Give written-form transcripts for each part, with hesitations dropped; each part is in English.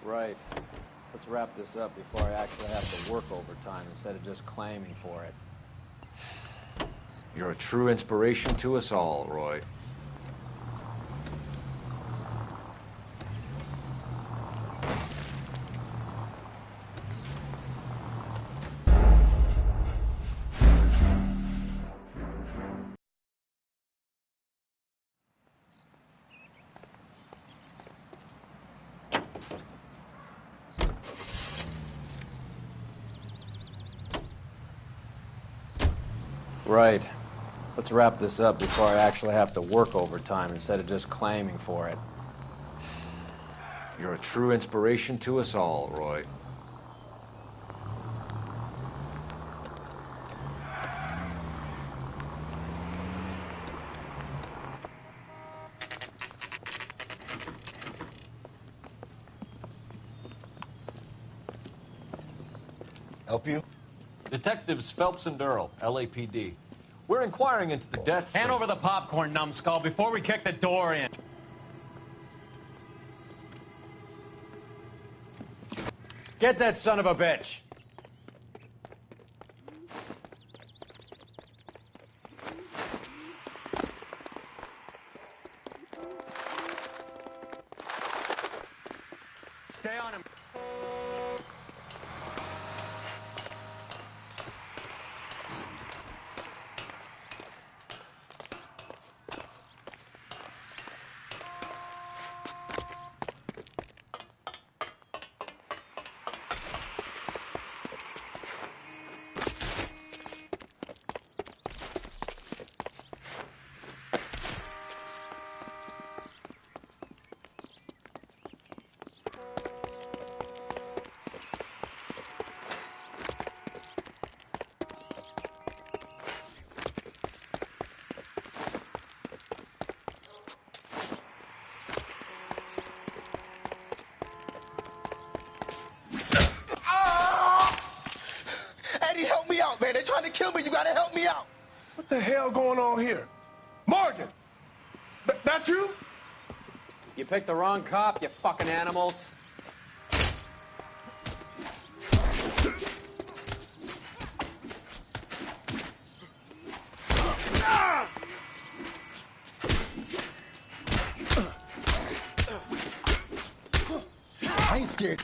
Right. Let's wrap this up before I actually have to work overtime instead of just claiming for it. You're a true inspiration to us all, Roy. Right. Let's wrap this up before I actually have to work overtime instead of just claiming for it. You're a true inspiration to us all, Roy. Help you? Detectives Phelps and Earl, LAPD. We're inquiring into the deaths Hand of... over the popcorn, numbskull, before we kick the door in. Get that son of a bitch. Stay on him. Eddie, help me out, man. They're trying to kill me. You gotta help me out. What the hell going on here? Morgan! That you? You picked the wrong cop, you fucking animals. I ain't scared.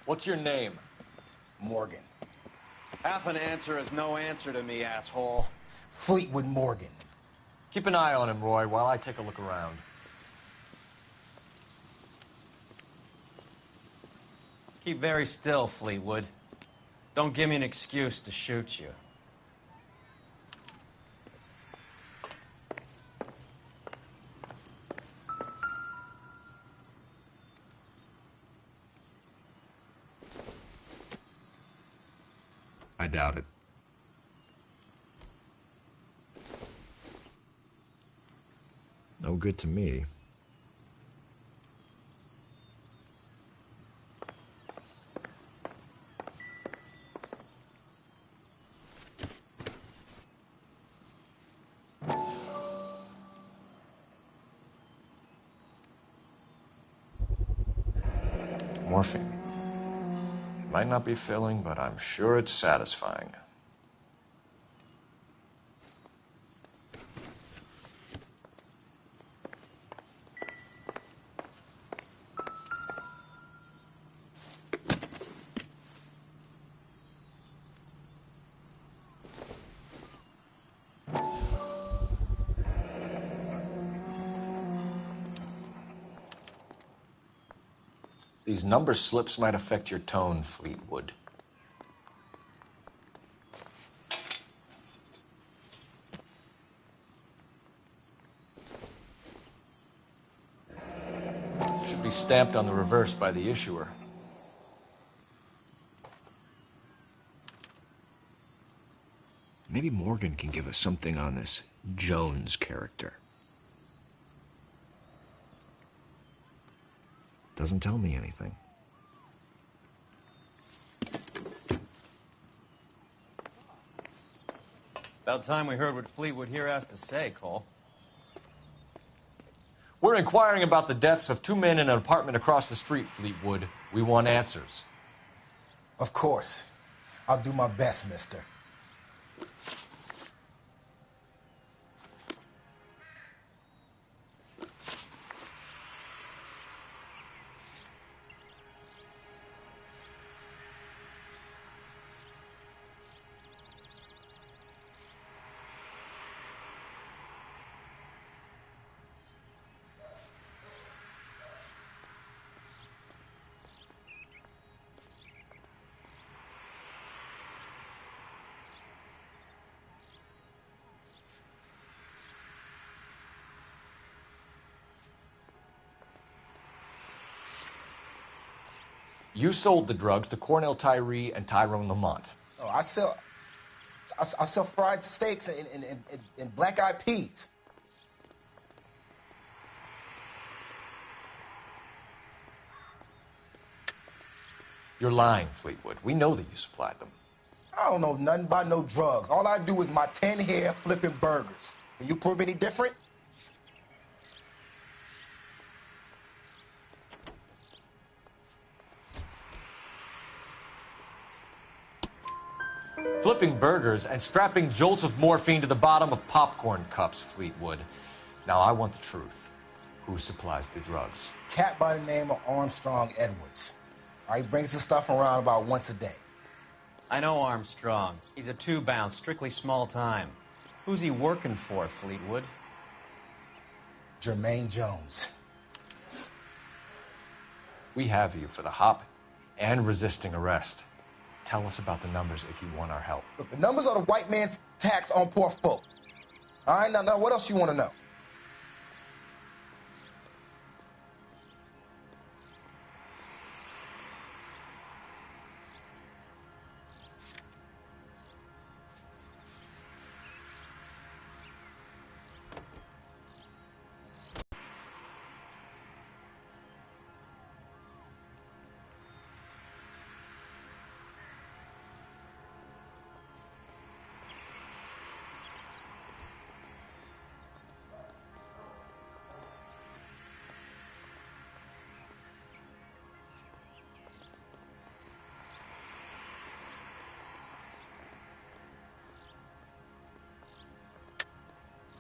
What's your name? Morgan. Half an answer is no answer to me, asshole. Fleetwood Morgan. Keep an eye on him, Roy, while I take a look around. Keep very still, Fleetwood. Don't give me an excuse to shoot you. I doubt it. No good to me. Morphine. Might not be filling, but I'm sure it's satisfying. These number slips might affect your tone, Fleetwood. Should be stamped on the reverse by the issuer. Maybe Morgan can give us something on this Jones character. Doesn't tell me anything. About time we heard what Fleetwood here has to say, Cole. We're inquiring about the deaths of 2 men in an apartment across the street, Fleetwood. We want answers. Of course. I'll do my best, mister. You sold the drugs to Cornell Tyree and Tyrone Lamont. Oh, I sell fried steaks and black-eyed peas. You're lying, Fleetwood. We know that you supplied them. I don't know nothing about no drugs. All I do is my 10 hair flipping burgers. Can you prove any different? Flipping burgers and strapping jolts of morphine to the bottom of popcorn cups, Fleetwood. Now, I want the truth. Who supplies the drugs? Cat by the name of Armstrong Edwards. All right, he brings the stuff around about once a day. I know Armstrong. He's a two-bound, strictly small time. Who's he working for, Fleetwood? Jermaine Jones. We have you for the hop and resisting arrest. Tell us about the numbers if you want our help. Look, the numbers are the white man's tax on poor folk. All right, now what else you want to know?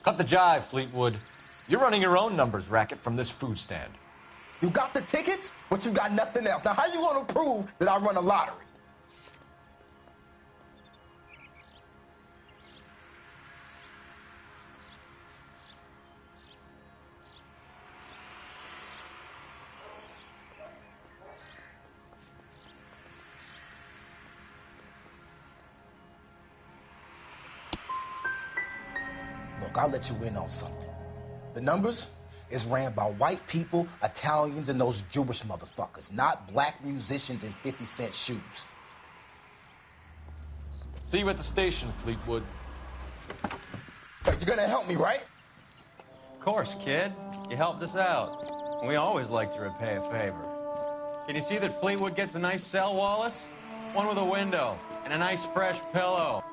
Cut the jive, Fleetwood. You're running your own numbers racket from this food stand. You got the tickets, but you got nothing else. Now, how you going to prove that I run a lottery? Look, I'll let you in on something. The numbers is ran by white people, Italians, and those Jewish motherfuckers, not black musicians in 50-cent shoes. See you at the station, Fleetwood. But you're gonna help me, right? Of course, kid. You helped us out. We always like to repay a favor. Can you see that Fleetwood gets a nice cell, Wallace? One with a window and a nice fresh pillow.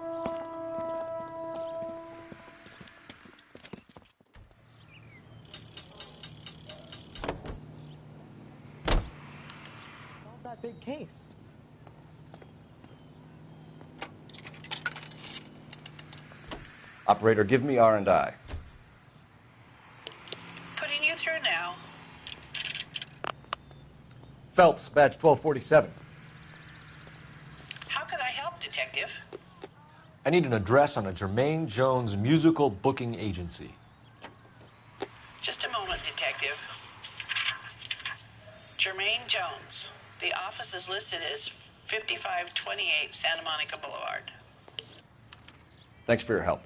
Solve that big case. Operator, give me R&I. Putting you through now. Phelps, badge 1247. How could I help, Detective? I need an address on a Jermaine Jones musical booking agency. Just a moment, Detective. Jermaine Jones. The office is listed as 5528 Santa Monica Boulevard. Thanks for your help.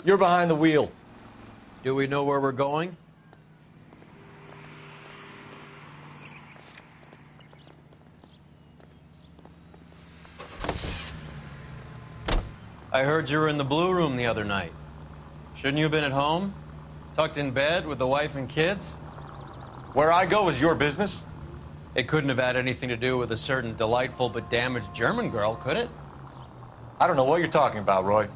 You're behind the wheel. Do we know where we're going? I heard you were in the Blue Room the other night. Shouldn't you have been at home? Tucked in bed with the wife and kids? Where I go is your business? It couldn't have had anything to do with a certain delightful but damaged German girl, could it? I don't know what you're talking about, Roy.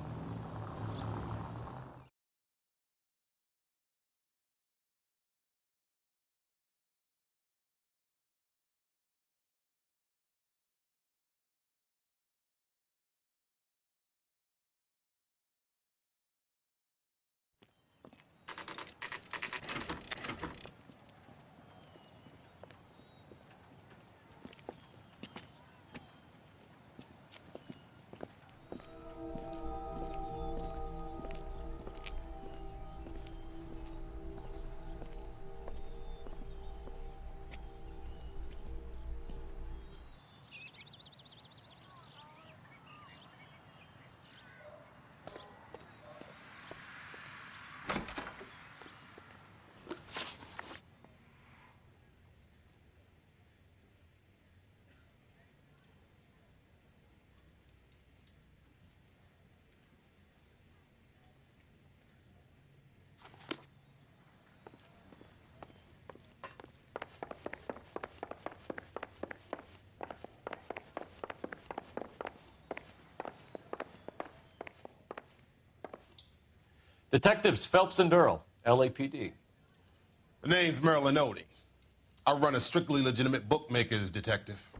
Detectives Phelps and Earl, LAPD. The name's Merlin Odie. I run a strictly legitimate bookmaker's detective.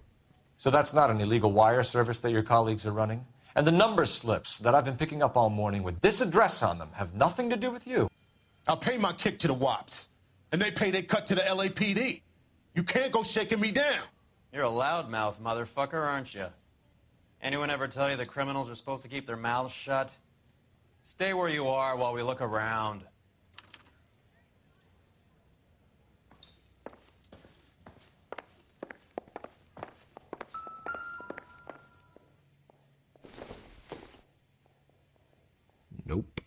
So that's not an illegal wire service that your colleagues are running? And the number slips that I've been picking up all morning with this address on them have nothing to do with you? I'll pay my kick to the WAPs, and they pay their cut to the LAPD. You can't go shaking me down. You're a loudmouth motherfucker, aren't you? Anyone ever tell you that criminals are supposed to keep their mouths shut? Stay where you are while we look around. Nope.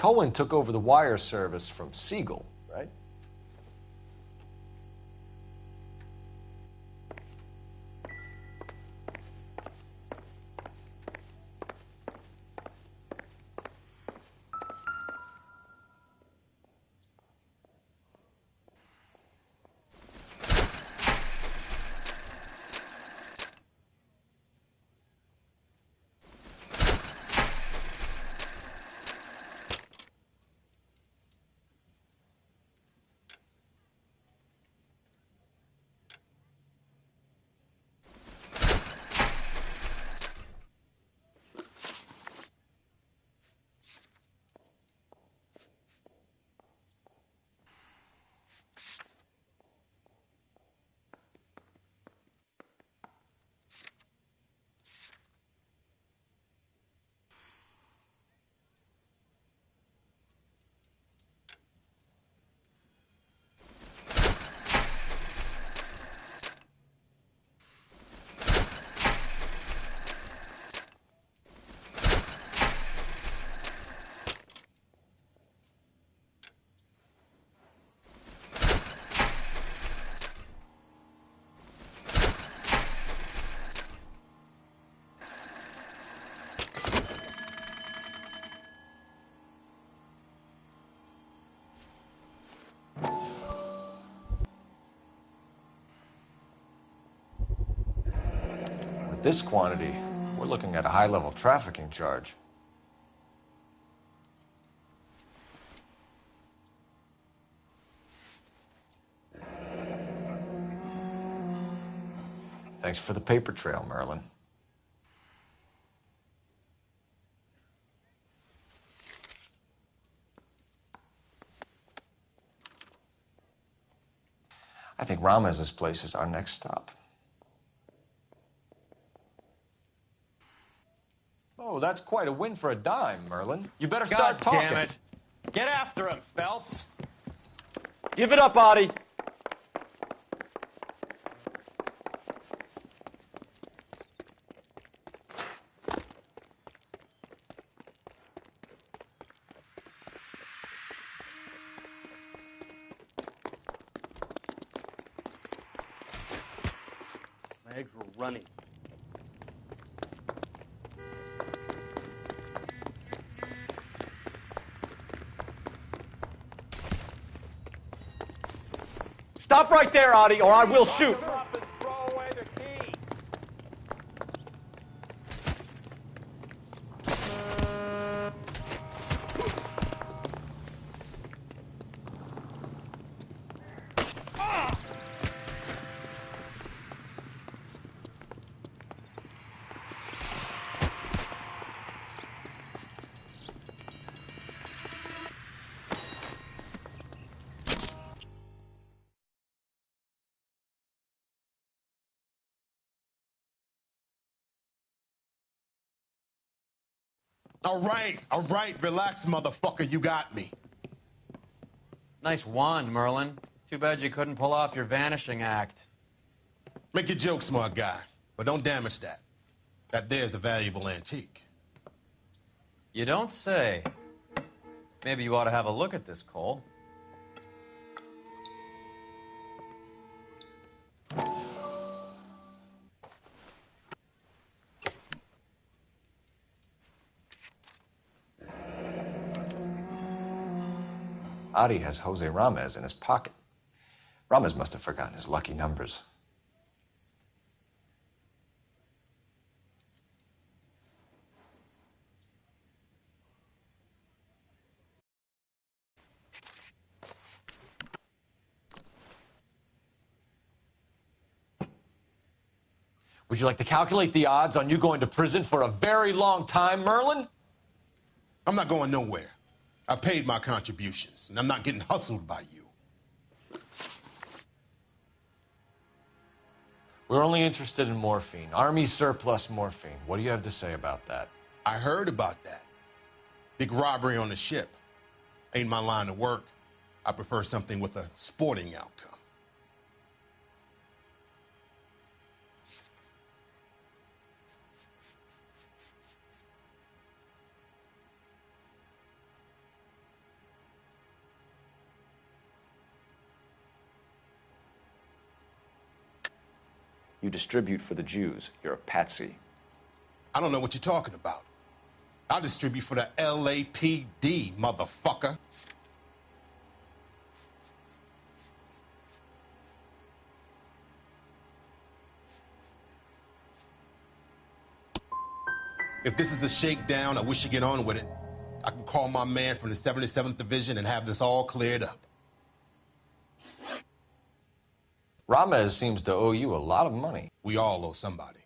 Cohen took over the wire service from Siegel, right? With this quantity, we're looking at a high-level trafficking charge. Thanks for the paper trail, Merlin. I think Ramez's place is our next stop. Oh, that's quite a win for a dime, Merlin. You better start God talking. damn it. Get after him, Phelps. Give it up, Artie. My eggs were running. Stop right there, Audie, or I will shoot. All right, relax, motherfucker, you got me. Nice wand, Merlin. Too bad you couldn't pull off your vanishing act. Make your joke, smart guy, but don't damage that. That there's a valuable antique. You don't say. Maybe you ought to have a look at this, Cole. Adi has Jose Ramez in his pocket. Ramez must have forgotten his lucky numbers. Would you like to calculate the odds on you going to prison for a very long time, Merlin? I'm not going nowhere. I've paid my contributions, and I'm not getting hustled by you. We're only interested in morphine. Army surplus morphine. What do you have to say about that? I heard about that. Big robbery on the ship. Ain't my line of work. I prefer something with a sporting outcome. You distribute for the Jews. You're a patsy. I don't know what you're talking about. I'll distribute for the LAPD, motherfucker. If this is a shakedown, I wish you get on with it. I can call my man from the 77th Division and have this all cleared up. Ramez seems to owe you a lot of money. We all owe somebody.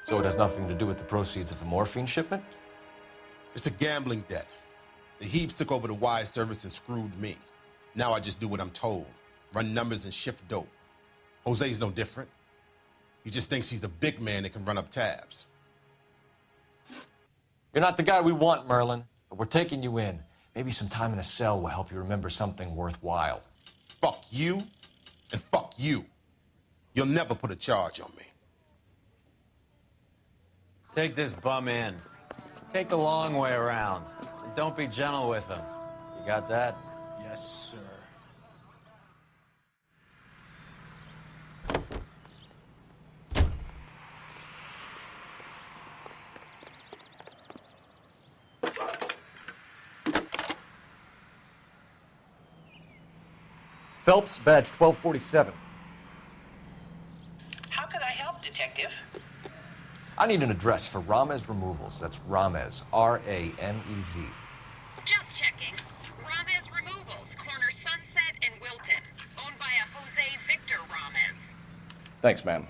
So it has nothing to do with the proceeds of the morphine shipment? It's a gambling debt. The Heaps took over the wire service and screwed me. Now I just do what I'm told. Run numbers and shift dope. Jose's no different. He just thinks he's a big man that can run up tabs. You're not the guy we want, Merlin, but we're taking you in. Maybe some time in a cell will help you remember something worthwhile. Fuck you, and fuck you. You'll never put a charge on me. Take this bum in. Take the long way around. And don't be gentle with him. You got that? Yes, sir. Phelps, badge 1247. How could I help, Detective? I need an address for Ramez Removals. That's Ramez, R-A-M-E-Z. Just checking. Ramez Removals, corner Sunset and Wilton. Owned by a Jose Victor Ramez. Thanks, ma'am.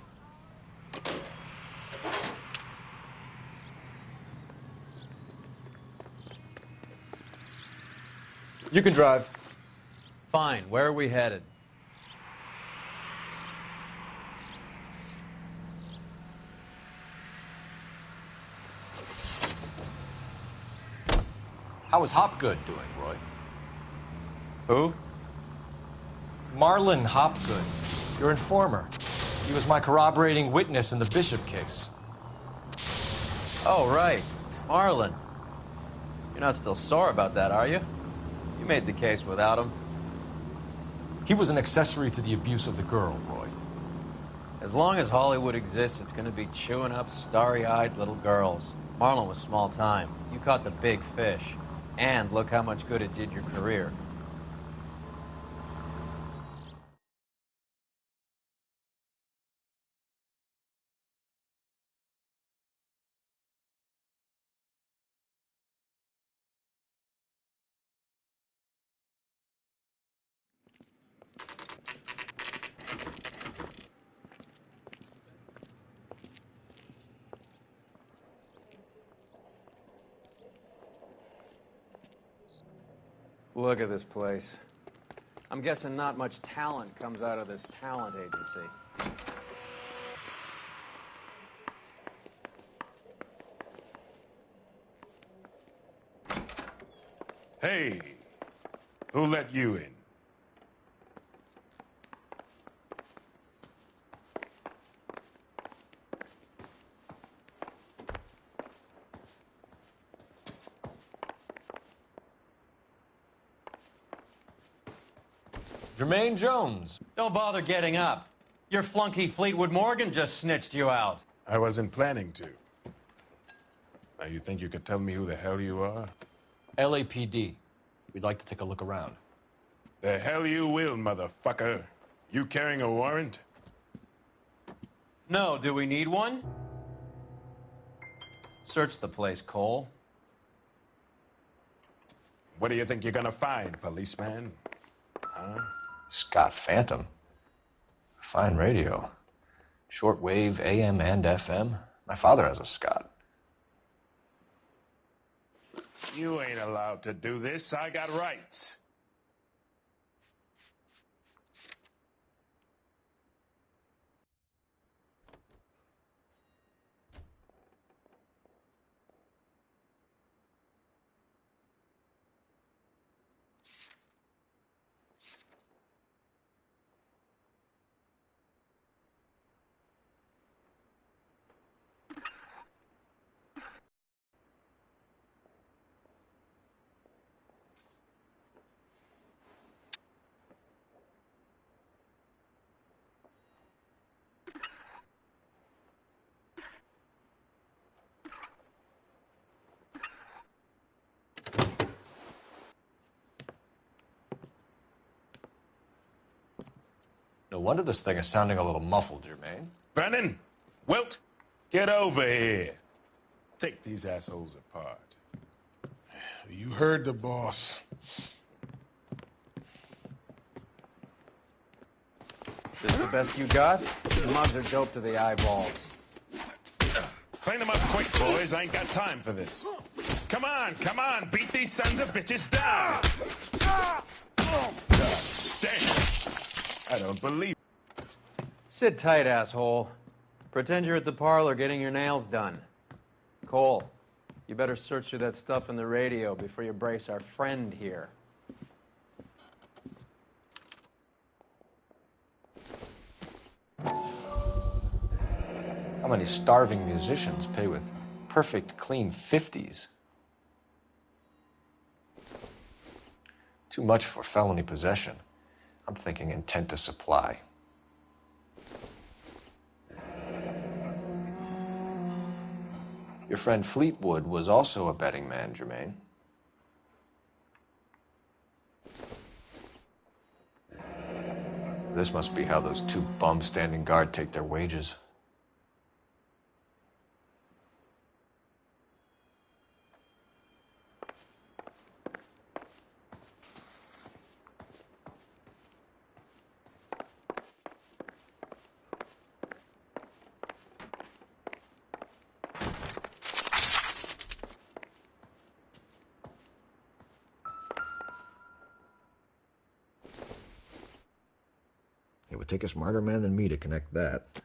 You can drive. Fine. Where are we headed? How is Hopgood doing, Roy? Who? Marlon Hopgood, your informer. He was my corroborating witness in the Bishop case. Oh, right. Marlon. You're not still sore about that, are you? You made the case without him. He was an accessory to the abuse of the girl, Roy. As long as Hollywood exists, it's gonna be chewing up starry-eyed little girls. Marlon was small time. You caught the big fish. And look how much good it did your career. Look at this place. I'm guessing not much talent comes out of this talent agency. Hey, who let you in? Jermaine Jones. Don't bother getting up. Your flunky Fleetwood Morgan just snitched you out. I wasn't planning to. Now, you think you could tell me who the hell you are? LAPD. We'd like to take a look around. The hell you will, motherfucker. You carrying a warrant? No, do we need one? Search the place, Cole. What do you think you're gonna find, policeman? Huh? Scott Phantom. Fine radio. Shortwave, AM and FM. My father has a Scott. You ain't allowed to do this. I got rights. No wonder this thing is sounding a little muffled, Jermaine. Brennan, Wilt, get over here. Take these assholes apart. You heard the boss. This the best you got? The mugs are dope to the eyeballs. Clean them up quick, boys. I ain't got time for this. Come on, beat these sons of bitches down. God damn. I don't believe. Sit tight, asshole. Pretend you're at the parlor getting your nails done. Cole, you better search through that stuff in the radio before you brace our friend here. How many starving musicians pay with perfect, clean 50s? Too much for felony possession. I'm thinking intent to supply. Your friend Fleetwood was also a betting man, Jermaine. This must be how those two bums standing guard take their wages. It would take a smarter man than me to connect that.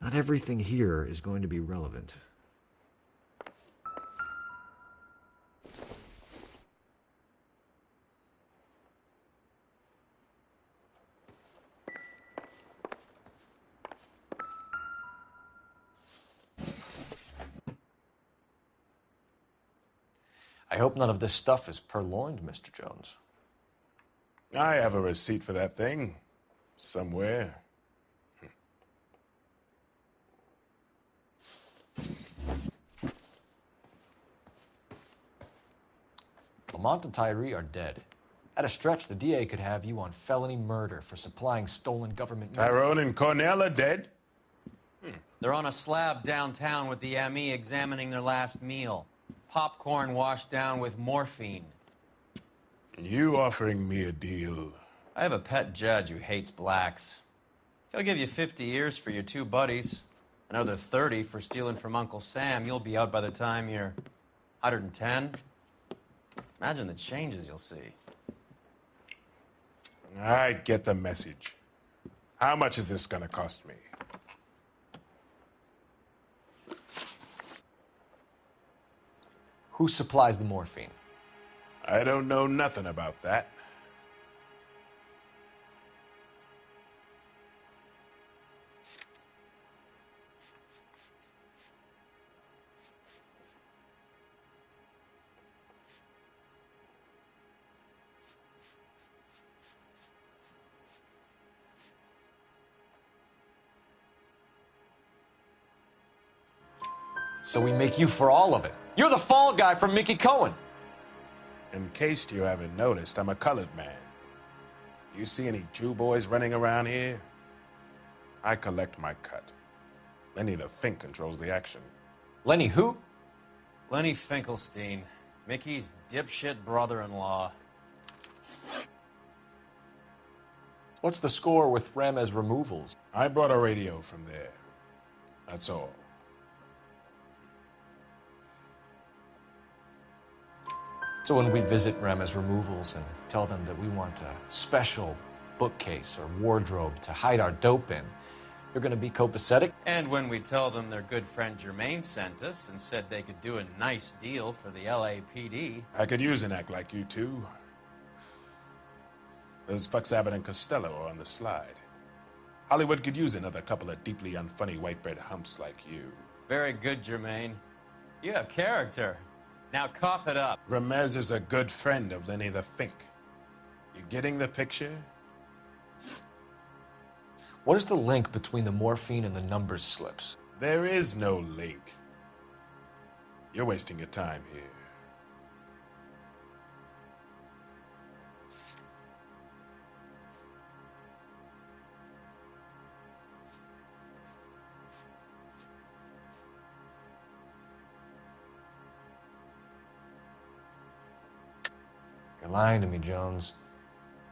Not everything here is going to be relevant. hope none of this stuff is purloined, Mr. Jones. I have a receipt for that thing. Somewhere. Lamont and Tyree are dead. At a stretch, the DA could have you on felony murder for supplying stolen government... Tyrone and Cornell are dead? They're on a slab downtown with the ME examining their last meal. Popcorn washed down with morphine. You offering me a deal? I have a pet judge who hates blacks. He'll give you 50 years for your two buddies. Another 30 for stealing from Uncle Sam. You'll be out by the time you're 110. Imagine the changes you'll see. I get the message. How much is this gonna cost me? Who supplies the morphine? I don't know nothing about that. So we make you for all of it. You're the fall guy from Mickey Cohen. In case you haven't noticed, I'm a colored man. You see any Jew boys running around here? I collect my cut. Lenny the Fink controls the action. Lenny who? Lenny Finkelstein, Mickey's dipshit brother-in-law. What's the score with Ramez removals? I brought a radio from there. That's all. So when we visit Ramez removals and tell them that we want a special bookcase or wardrobe to hide our dope in, you're going to be copacetic? And when we tell them their good friend Jermaine sent us and said they could do a nice deal for the LAPD. I could use an act like you two. Those fucks Abbott and Costello are on the slide. Hollywood could use another couple of deeply unfunny white bread humps like you. Very good, Jermaine. You have character. Now cough it up. Ramez is a good friend of Lenny the Fink. You getting the picture? What is the link between the morphine and the numbers slips? There is no link. You're wasting your time here. You're lying to me, Jones.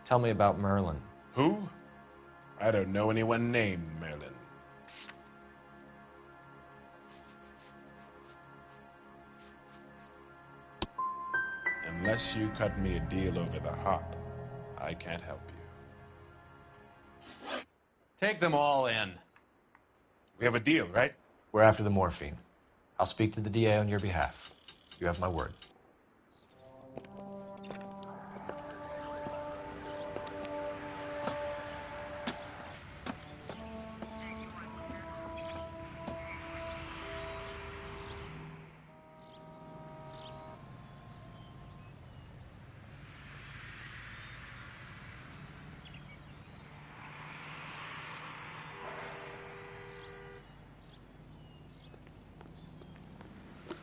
Tell me about Merlin. Who? I don't know anyone named Merlin. Unless you cut me a deal over the heart, I can't help you. Take them all in. We have a deal, right? We're after the morphine. I'll speak to the DA on your behalf. You have my word.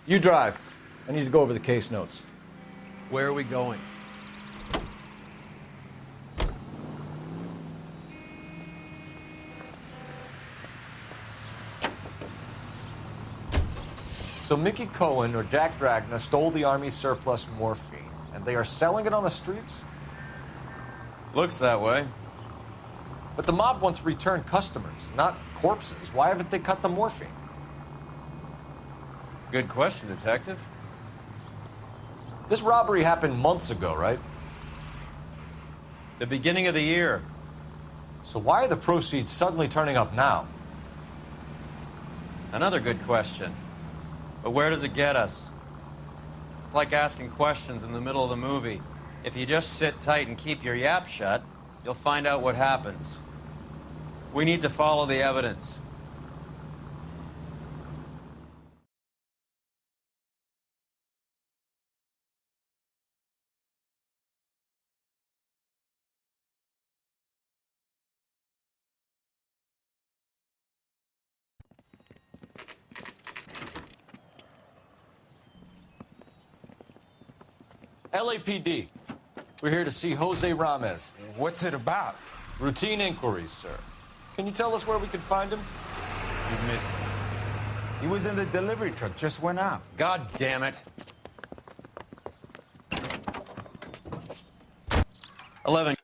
You drive. I need to go over the case notes. Where are we going? So Mickey Cohen or Jack Dragna stole the Army's surplus morphine, and they are selling it on the streets? Looks that way. But the mob wants returned customers, not corpses. Why haven't they cut the morphine? Good question, Detective. This robbery happened months ago, right? The beginning of the year. So why are the proceeds suddenly turning up now? Another good question. But where does it get us? It's like asking questions in the middle of the movie. If you just sit tight and keep your yap shut, you'll find out what happens. We need to follow the evidence. LAPD. We're here to see Jose Ramez. What's it about? Routine inquiries, sir. Can you tell us where we can find him? You missed him. He was in the delivery truck, just went out. God damn it. 11.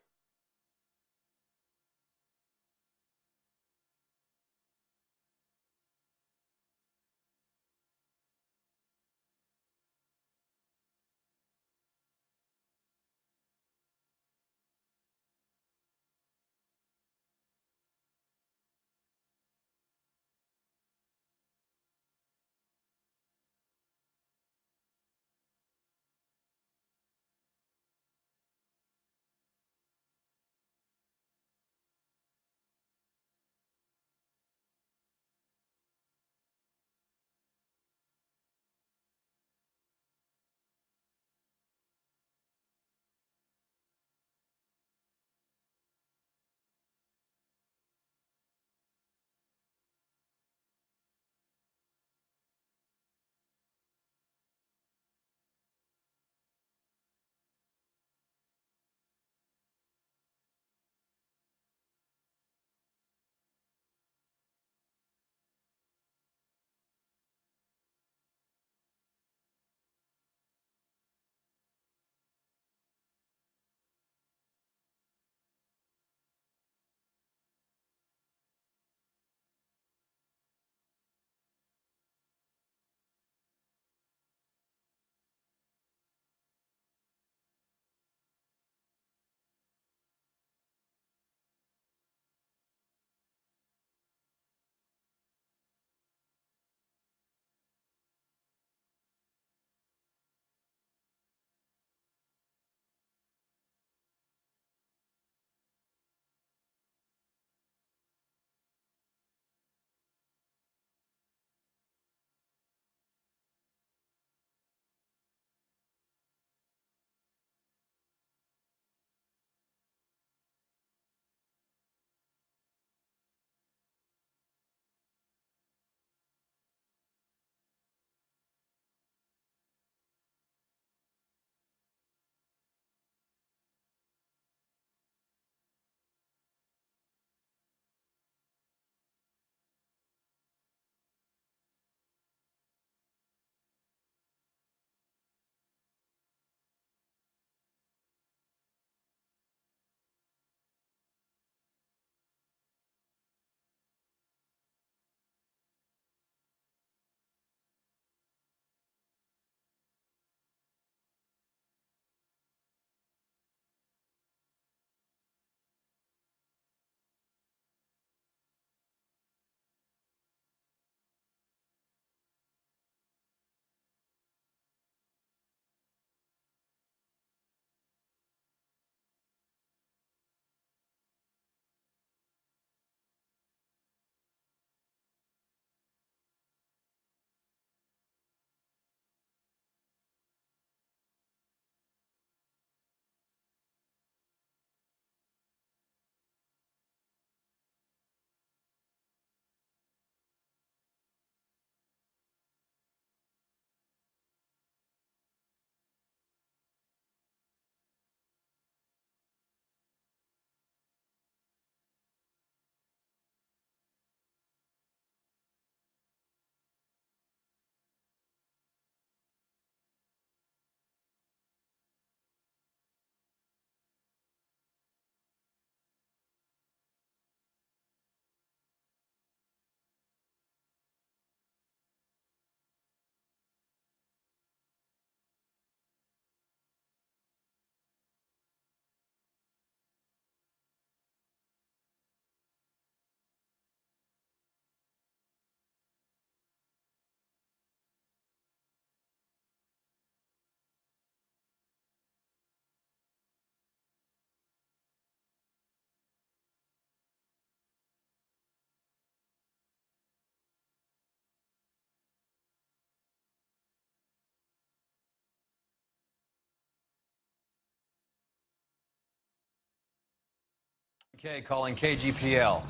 Okay, calling KGPL.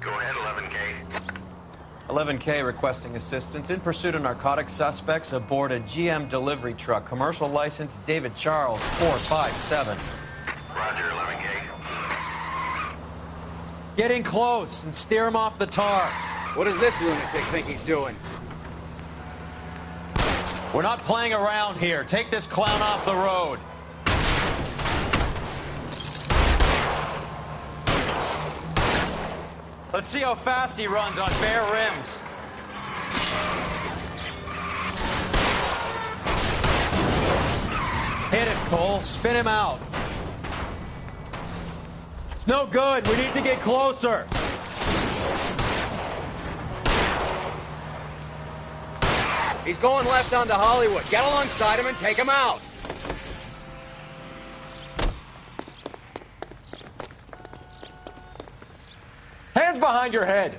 Go ahead, 11K. 11K requesting assistance in pursuit of narcotic suspects aboard a GM delivery truck. Commercial license David Charles 457. Roger, 11K. Get in close and steer him off the tar. What does this lunatic think he's doing? We're not playing around here. Take this clown off the road. Let's see how fast he runs on bare rims. Hit it, Cole. Spin him out. It's no good. We need to get closer. He's going left onto Hollywood. Get alongside him and take him out. Hands behind your head.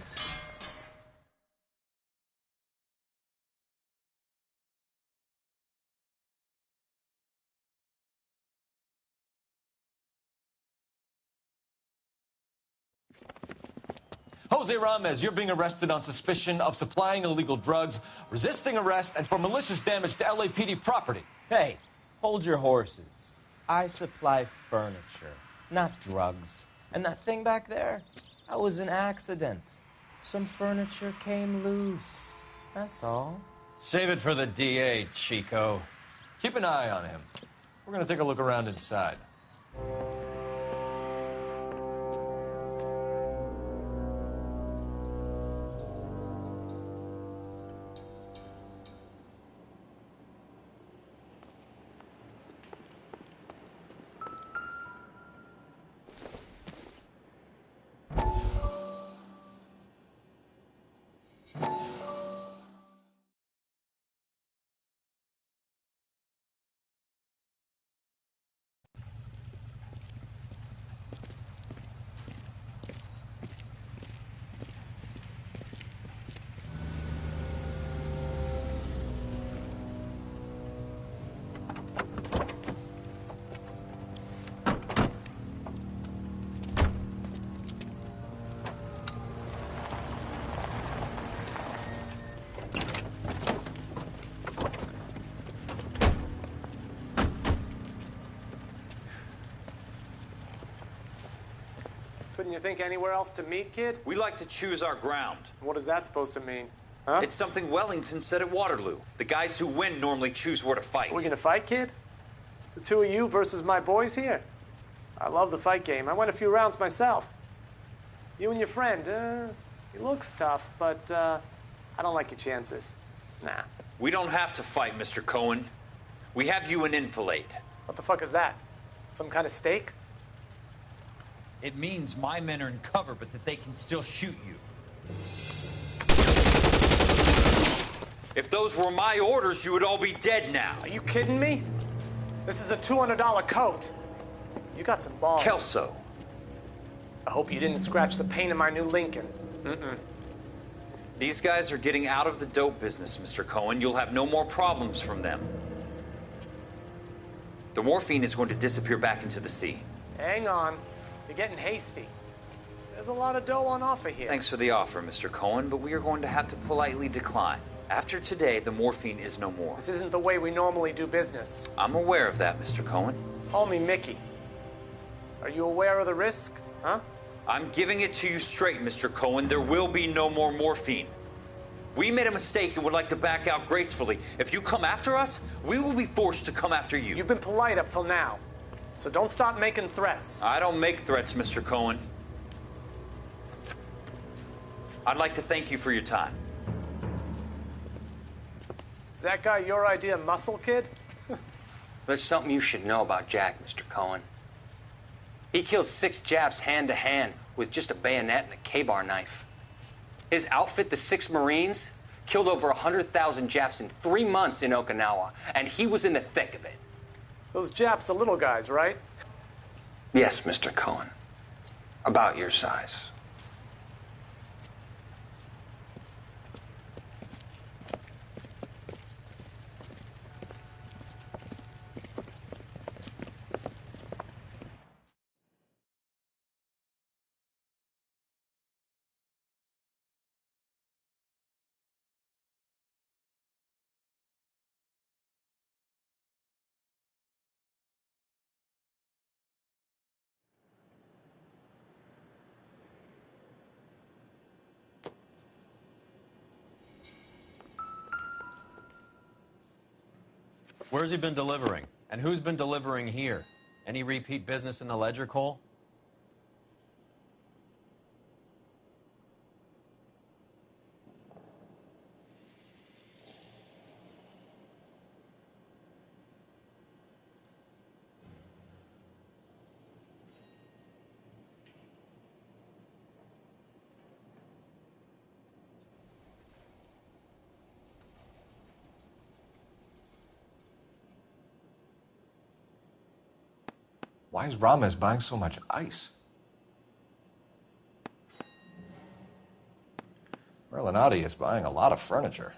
Jose Ramez, you're being arrested on suspicion of supplying illegal drugs, resisting arrest, and for malicious damage to LAPD property. Hey, hold your horses. I supply furniture, not drugs. And that thing back there, that was an accident. Some furniture came loose. That's all. Save it for the DA, Chico. Keep an eye on him. We're going to take a look around inside. Couldn't you think anywhere else to meet, kid? We like to choose our ground. What is that supposed to mean? Huh? It's something Wellington said at Waterloo. The guys who win normally choose where to fight. Are we gonna fight, kid? The two of you versus my boys here? I love the fight game. I went a few rounds myself. You and your friend, he looks tough, but I don't like your chances. Nah. We don't have to fight, Mr. Cohen. We have you an enfilade. What the fuck is that? Some kind of steak? It means my men are in cover, but that they can still shoot you. If those were my orders, you would all be dead now. Are you kidding me? This is a $200 coat. You got some balls. Kelso. I hope you didn't scratch the paint in my new Lincoln. Mm-mm. These guys are getting out of the dope business, Mr. Cohen. You'll have no more problems from them. The morphine is going to disappear back into the sea. Hang on. You're getting hasty. There's a lot of dough on offer here. Thanks for the offer, Mr. Cohen, but we are going to have to politely decline. After today, the morphine is no more. This isn't the way we normally do business. I'm aware of that, Mr. Cohen. Call me Mickey. Are you aware of the risk, huh? I'm giving it to you straight, Mr. Cohen. There will be no more morphine. We made a mistake and would like to back out gracefully. If you come after us, we will be forced to come after you. You've been polite up till now. So don't stop making threats. I don't make threats, Mr. Cohen. I'd like to thank you for your time. Is that guy your idea of muscle, kid? There's something you should know about Jack, Mr. Cohen. He killed 6 Japs hand to hand with just a bayonet and a K-bar knife. His outfit, the 6 Marines, killed over 100,000 Japs in 3 months in Okinawa, and he was in the thick of it. Those Japs are little guys, right? Yes, Mr. Cohen. About your size. Where's he been delivering? And who's been delivering here? Any repeat business in the ledger, Cole? Why is Ramos buying so much ice? Merlinotti is buying a lot of furniture.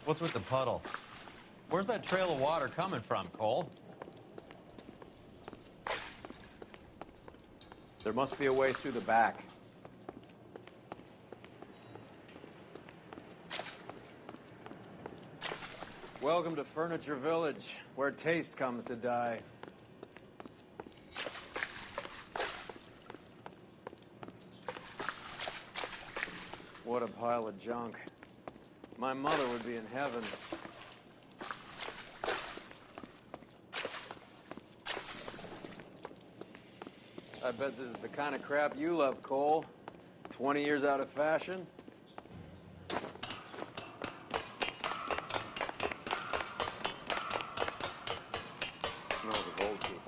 What's with the puddle? Where's that trail of water coming from, Cole? There must be a way through the back. Welcome to Furniture Village, where taste comes to die. What a pile of junk. My mother would be in heaven. I bet this is the kind of crap you love, Cole. 20 years out of fashion. Smells of old people.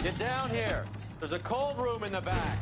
Get down here. There's a cold room in the back.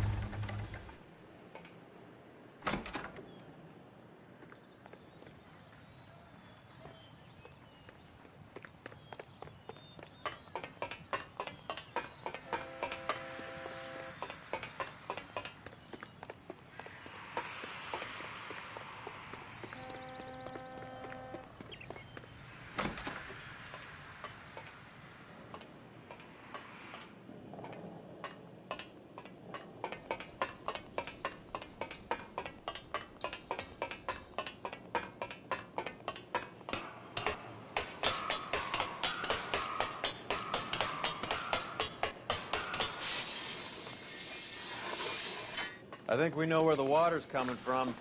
I think we know where the water's coming from.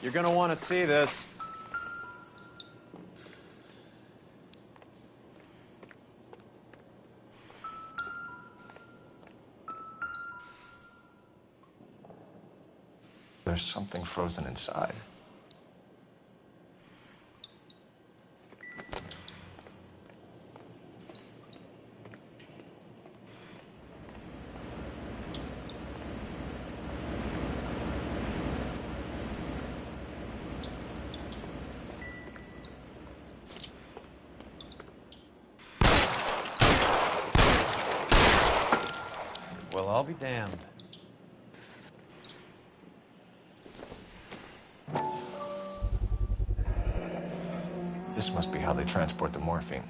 You're gonna want to see this. There's something frozen inside. Well, I'll be damned. This must be how they transport the morphine.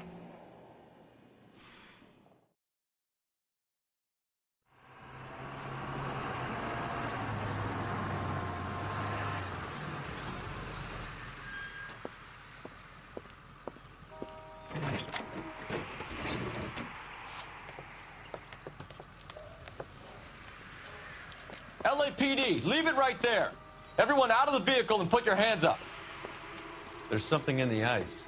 LAPD, leave it right there. Everyone out of the vehicle and put your hands up. There's something in the ice.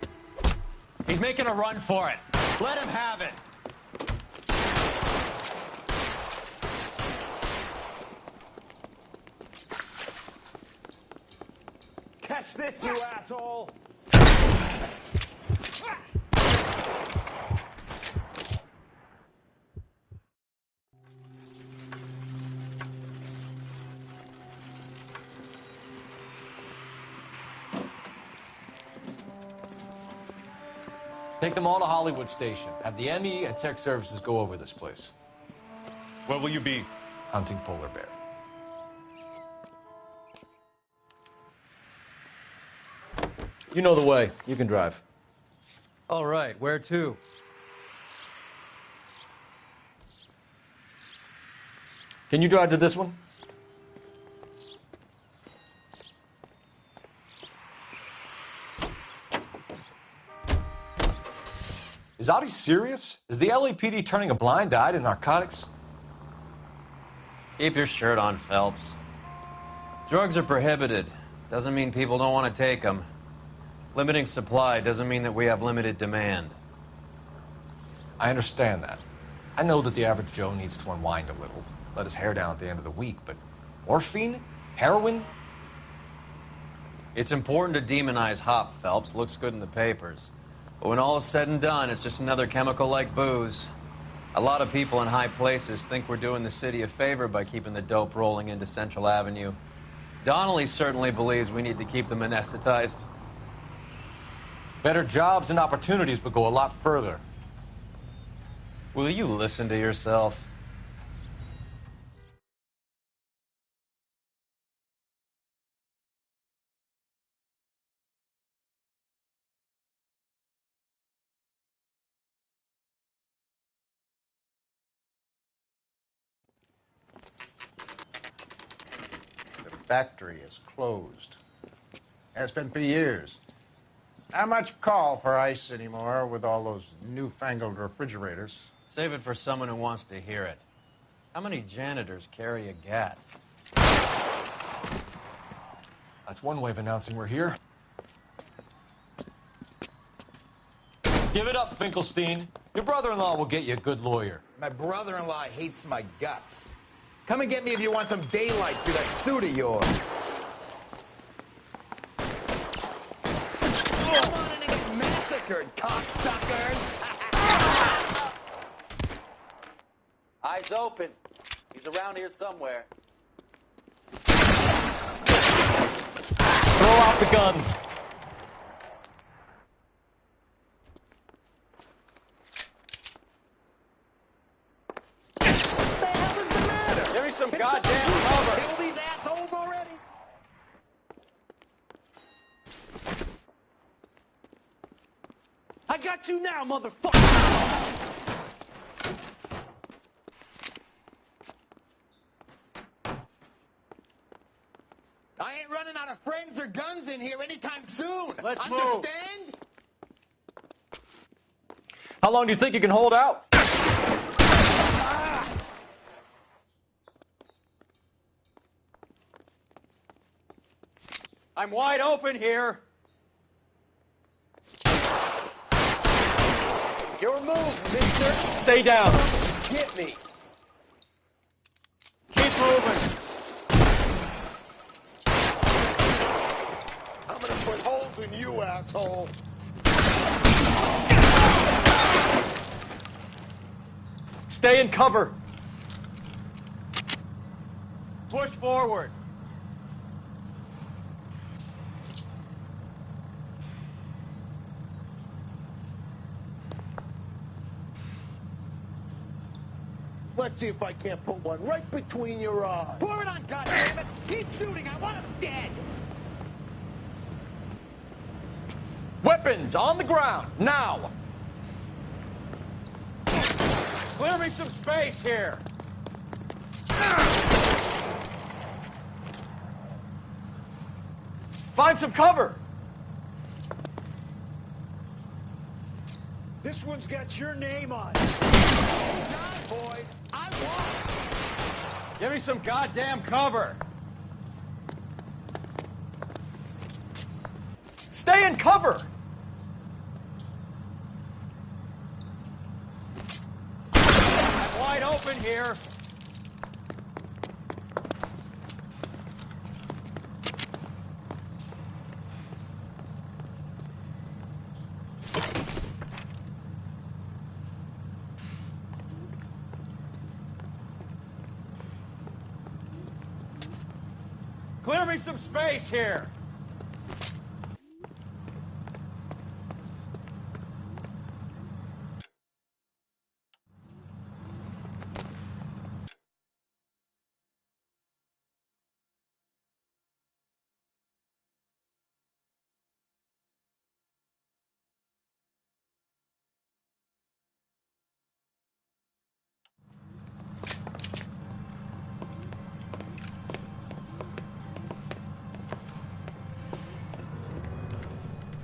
He's making a run for it. Let him have it. Catch this, you asshole! Take them all to Hollywood Station. Have the ME and Tech Services go over this place. Where will you be? Hunting polar bear. You know the way. You can drive. All right, where to? Can you drive to this one? Is Audie serious? Is the LAPD turning a blind eye to narcotics? Keep your shirt on, Phelps. Drugs are prohibited. Doesn't mean people don't want to take them. Limiting supply doesn't mean that we have limited demand. I understand that. I know that the average Joe needs to unwind a little, let his hair down at the end of the week, but morphine? Heroin? It's important to demonize hop, Phelps. Looks good in the papers. But when all is said and done, it's just another chemical like booze. A lot of people in high places think we're doing the city a favor by keeping the dope rolling into Central Avenue. Donnelly certainly believes we need to keep them anesthetized. Better jobs and opportunities would go a lot further. Will you listen to yourself? Factory is closed. Has been for years. Not much call for ice anymore with all those newfangled refrigerators. Save it for someone who wants to hear it. How many janitors carry a gat? That's one way of announcing we're here. Give it up, Finkelstein. Your brother-in-law will get you a good lawyer. My brother-in-law hates my guts. Come and get me if you want some daylight through that suit of yours. Come on in and get massacred, cocksuckers! Eyes open. He's around here somewhere. Throw out the guns. Give me some goddamn cover. Kill these assholes already? I got you now, motherfucker! I ain't running out of friends or guns in here anytime soon. Let's move. Understand? How long do you think you can hold out? I'm wide open here. Your move, mister. Stay down. Get me. Keep moving. I'm gonna put holes in you, asshole. Stay in cover. Push forward. Let's see if I can't put one right between your eyes. Pour it on, goddammit! Keep shooting! I want him dead! Weapons on the ground, now! Clear me some space here. Find some cover! This one's got your name on it. Die, boys! I won! Give me some goddamn cover. Stay in cover! I'm wide open here. Clear me some space here.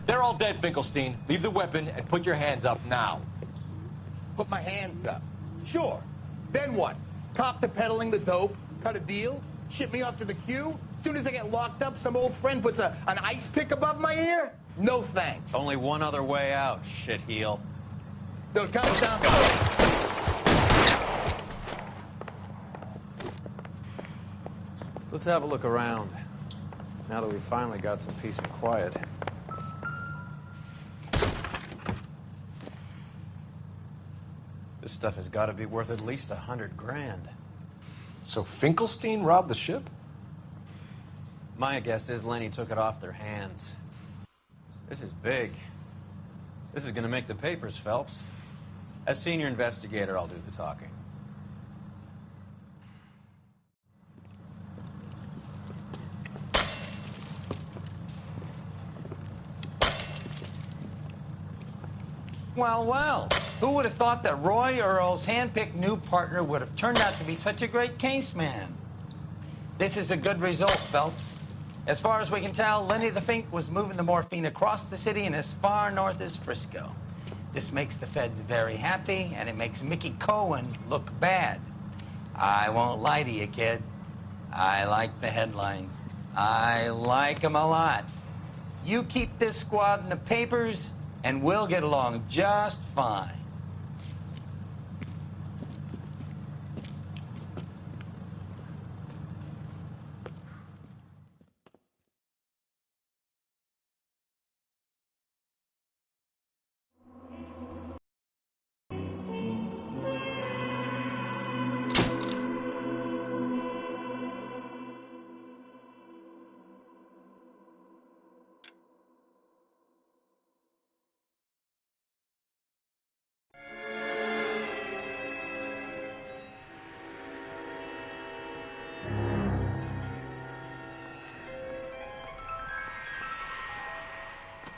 They're all dead, Finkelstein. Leave the weapon and put your hands up now. Put my hands up. Sure. Then what? Cop to peddling the dope? Cut a deal? Ship me off to the queue? Soon as I get locked up, some old friend puts an ice pick above my ear? No thanks. Only one other way out, shitheel. So it comes down to... Let's have a look around, now that we've finally got some peace and quiet. This stuff has got to be worth at least $100 grand. So Finkelstein robbed the ship? My guess is Lenny took it off their hands. This is big. This is going to make the papers, Phelps. As senior investigator, I'll do the talking. Well, well, who would have thought that Roy Earle's hand-picked new partner would have turned out to be such a great case man? This is a good result, Phelps. As far as we can tell, Lenny the Fink was moving the morphine across the city and as far north as Frisco. This makes the feds very happy, and it makes Mickey Cohen look bad. I won't lie to you, kid. I like the headlines. I like them a lot. You keep this squad in the papers, and we'll get along just fine.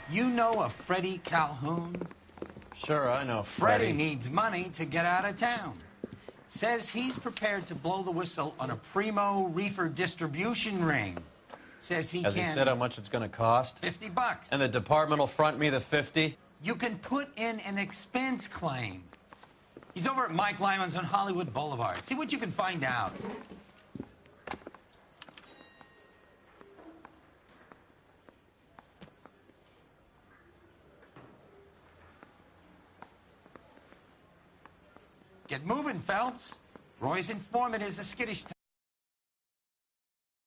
You know a Freddie Calhoun? Sure, I know Freddie needs money to get out of town. Says he's prepared to blow the whistle on a primo reefer distribution ring. Says he Has can... he said how much it's going to cost? $50. And the department will front me the 50? You can put in an expense claim. He's over at Mike Lyman's on Hollywood Boulevard. See what you can find out. Get moving, Phelps. Roy's informant is the skittish